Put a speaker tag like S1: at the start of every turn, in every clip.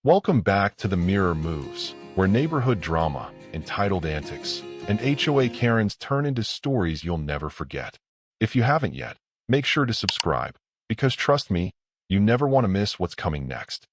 S1: Welcome back to The Mirror Moves, where neighborhood drama, entitled antics, and HOA Karens turn into stories you'll never forget. If you haven't yet, make sure to subscribe, because trust me, you never want to miss what's coming next.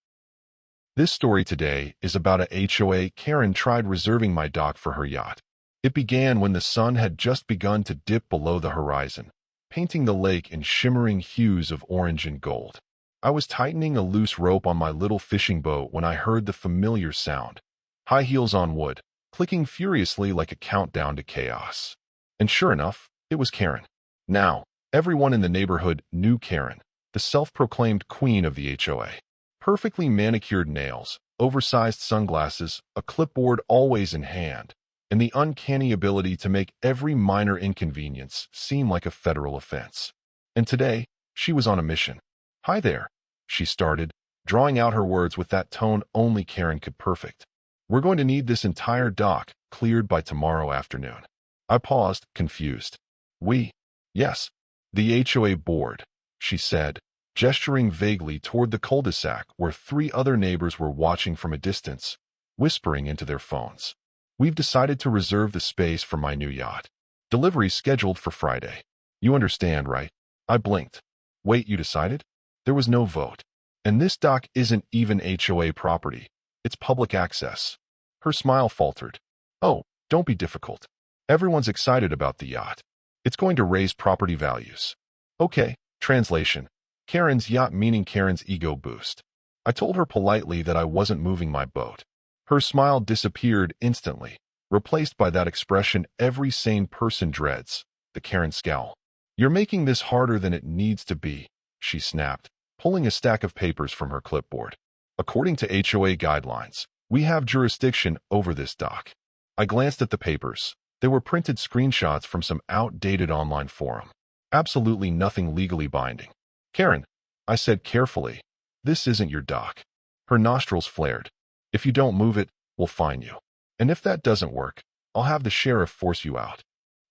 S1: This story today is about a HOA Karen tried reserving my dock for her yacht. It began when the sun had just begun to dip below the horizon, painting the lake in shimmering hues of orange and gold. I was tightening a loose rope on my little fishing boat when I heard the familiar sound. High heels on wood, clicking furiously like a countdown to chaos. And sure enough, it was Karen. Now, everyone in the neighborhood knew Karen, the self-proclaimed queen of the HOA. Perfectly manicured nails, oversized sunglasses, a clipboard always in hand, and the uncanny ability to make every minor inconvenience seem like a federal offense. And today, she was on a mission. "Hi there," she started, drawing out her words with that tone only Karen could perfect. "We're going to need this entire dock cleared by tomorrow afternoon." I paused, confused. "We?" "Yes, the HOA board," she said, gesturing vaguely toward the cul-de-sac where 3 other neighbors were watching from a distance, whispering into their phones. "We've decided to reserve the space for my new yacht. Delivery scheduled for Friday. You understand, right?" I blinked. "Wait, you decided?" There was no vote. "And this dock isn't even HOA property. It's public access." Her smile faltered. "Oh, don't be difficult. Everyone's excited about the yacht. It's going to raise property values." "Okay." Translation. Karen's yacht meaning Karen's ego boost. I told her politely that I wasn't moving my boat. Her smile disappeared instantly, replaced by that expression every sane person dreads, the Karen scowl. "You're making this harder than it needs to be," she snapped, pulling a stack of papers from her clipboard. "According to HOA guidelines, we have jurisdiction over this dock." I glanced at the papers. They were printed screenshots from some outdated online forum. Absolutely nothing legally binding. "Karen," I said carefully, "this isn't your dock." Her nostrils flared. "If you don't move it, we'll fine you. And if that doesn't work, I'll have the sheriff force you out."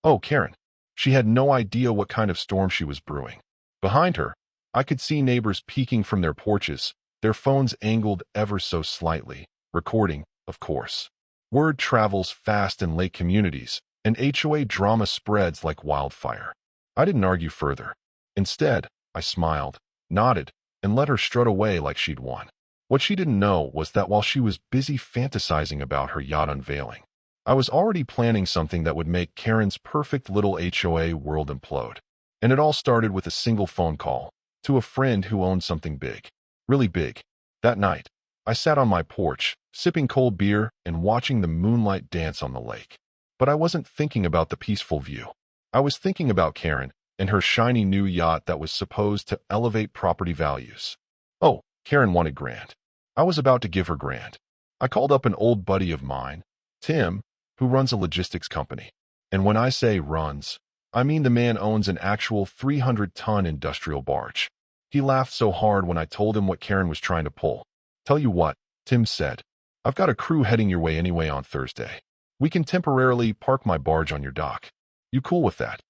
S1: "Oh, Karen." She had no idea what kind of storm she was brewing. Behind her, I could see neighbors peeking from their porches, their phones angled ever so slightly, recording, of course. Word travels fast in lake communities, and HOA drama spreads like wildfire. I didn't argue further. Instead, I smiled, nodded, and let her strut away like she'd won. What she didn't know was that while she was busy fantasizing about her yacht unveiling, I was already planning something that would make Karen's perfect little HOA world implode. And it all started with a single phone call to a friend who owned something big, really big. That night, I sat on my porch, sipping cold beer and watching the moonlight dance on the lake. But I wasn't thinking about the peaceful view. I was thinking about Karen and her shiny new yacht that was supposed to elevate property values. Oh, Karen wanted grand. I was about to give her grand. I called up an old buddy of mine, Tim, who runs a logistics company. And when I say runs, I mean the man owns an actual 300-ton industrial barge. He laughed so hard when I told him what Karen was trying to pull. "Tell you what," Tim said, "I've got a crew heading your way anyway on Thursday. We can temporarily park my barge on your dock. You cool with that?"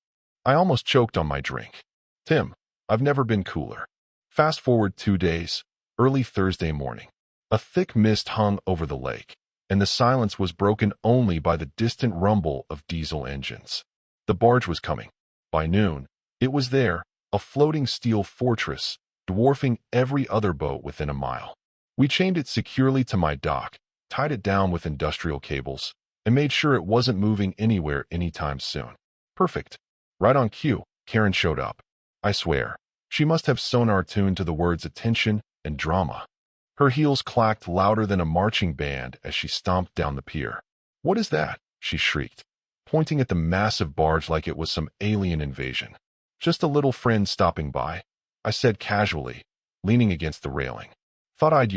S1: I almost choked on my drink. "Tim, I've never been cooler." Fast forward 2 days, early Thursday morning. A thick mist hung over the lake, and the silence was broken only by the distant rumble of diesel engines. The barge was coming. By noon, it was there, a floating steel fortress, dwarfing every other boat within a mile. We chained it securely to my dock, tied it down with industrial cables, and made sure it wasn't moving anywhere anytime soon. Perfect. Right on cue, Karen showed up. I swear, she must have sonar tuned to the words attention and drama. Her heels clacked louder than a marching band as she stomped down the pier. "What is that?" she shrieked, pointing at the massive barge like it was some alien invasion. "Just a little friend stopping by," I said casually, leaning against the railing. "Thought I'd,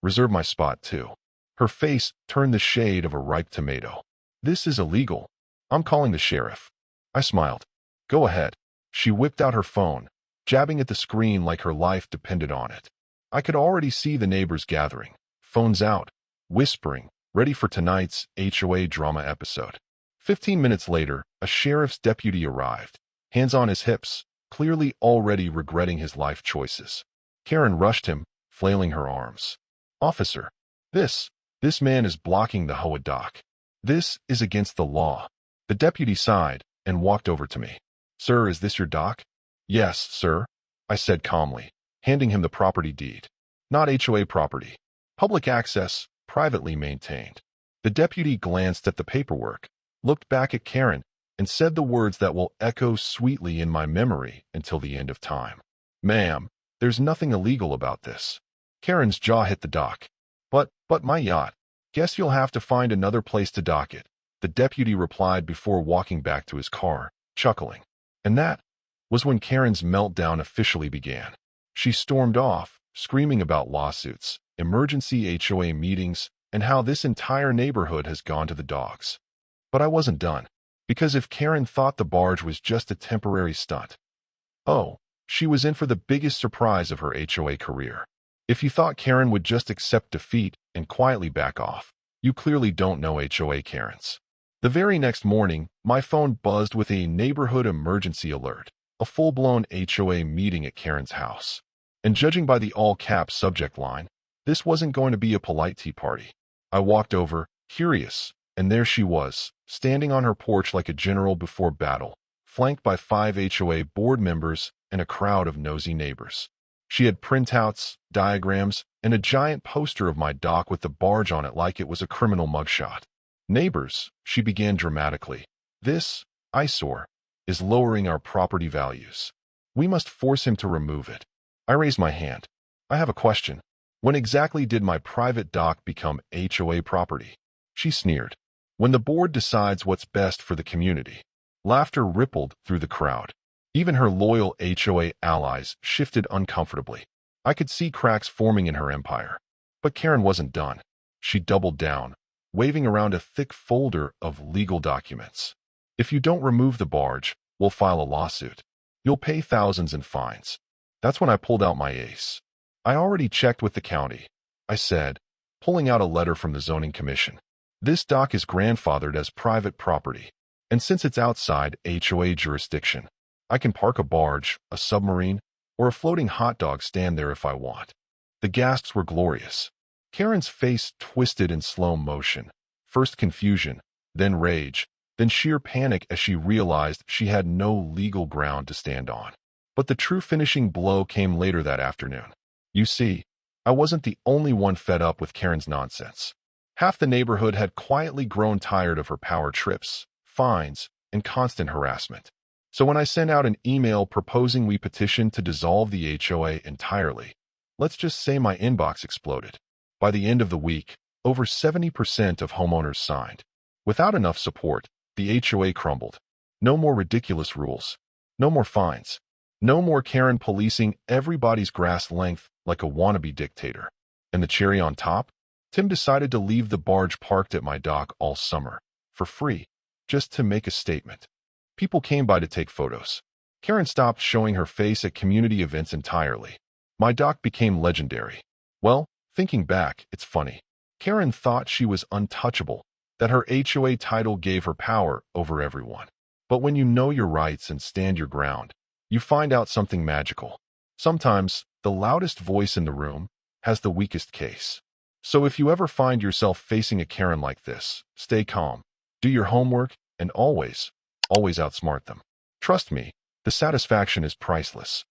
S1: reserve my spot too." Her face turned the shade of a ripe tomato. "This is illegal. I'm calling the sheriff." I smiled. "Go ahead." She whipped out her phone, jabbing at the screen like her life depended on it. I could already see the neighbors gathering, phones out, whispering, ready for tonight's HOA drama episode. 15 minutes later, a sheriff's deputy arrived, hands on his hips, clearly already regretting his life choices. Karen rushed him, flailing her arms. "Officer, This, this man is blocking the HOA dock. This is against the law. The deputy sighed and walked over to me. Sir, is this your dock? Yes, sir, I said calmly, handing him the property deed. Not HOA property. Public access, privately maintained. The deputy glanced at the paperwork, looked back at Karen, and said the words that will echo sweetly in my memory until the end of time. Ma'am, there's nothing illegal about this. Karen's jaw hit the dock. But my yacht. Guess you'll have to find another place to dock it, the deputy replied before walking back to his car, chuckling. And that was when Karen's meltdown officially began. She stormed off, screaming about lawsuits, emergency HOA meetings, and how this entire neighborhood has gone to the dogs. But I wasn't done, because if Karen thought the barge was just a temporary stunt, oh, she was in for the biggest surprise of her HOA career. If you thought Karen would just accept defeat and quietly back off, you clearly don't know HOA Karens. The very next morning, my phone buzzed with a neighborhood emergency alert, a full-blown HOA meeting at Karen's house. And judging by the all-caps subject line, this wasn't going to be a polite tea party. I walked over, curious, and there she was, standing on her porch like a general before battle, flanked by 5 HOA board members and a crowd of nosy neighbors. She had printouts, diagrams, and a giant poster of my dock with the barge on it like it was a criminal mugshot. Neighbors, she began dramatically, this eyesore is lowering our property values. We must force him to remove it. I raised my hand. I have a question. When exactly did my private dock become HOA property? She sneered. When the board decides what's best for the community. Laughter rippled through the crowd. Even her loyal HOA allies shifted uncomfortably. I could see cracks forming in her empire. But Karen wasn't done. She doubled down, waving around a thick folder of legal documents. If you don't remove the barge, we'll file a lawsuit. You'll pay thousands in fines. That's when I pulled out my ace. I already checked with the county, I said, pulling out a letter from the zoning commission. This dock is grandfathered as private property, and since it's outside HOA jurisdiction, I can park a barge, a submarine, or a floating hot dog stand there if I want. The gasps were glorious. Karen's face twisted in slow motion, first confusion, then rage, then sheer panic as she realized she had no legal ground to stand on. But the true finishing blow came later that afternoon. You see, I wasn't the only one fed up with Karen's nonsense. Half the neighborhood had quietly grown tired of her power trips, fines, and constant harassment. So when I sent out an email proposing we petition to dissolve the HOA entirely, let's just say my inbox exploded. By the end of the week, over 70% of homeowners signed. Without enough support, the HOA crumbled. No more ridiculous rules. No more fines. No more Karen policing everybody's grass length like a wannabe dictator. And the cherry on top? Tim decided to leave the barge parked at my dock all summer, for free, just to make a statement. People came by to take photos. Karen stopped showing her face at community events entirely. My dock became legendary. Well, thinking back, it's funny. Karen thought she was untouchable, that her HOA title gave her power over everyone. But when you know your rights and stand your ground, you find out something magical. Sometimes, the loudest voice in the room has the weakest case. So if you ever find yourself facing a Karen like this, stay calm, do your homework, and always outsmart them. Trust me, the satisfaction is priceless.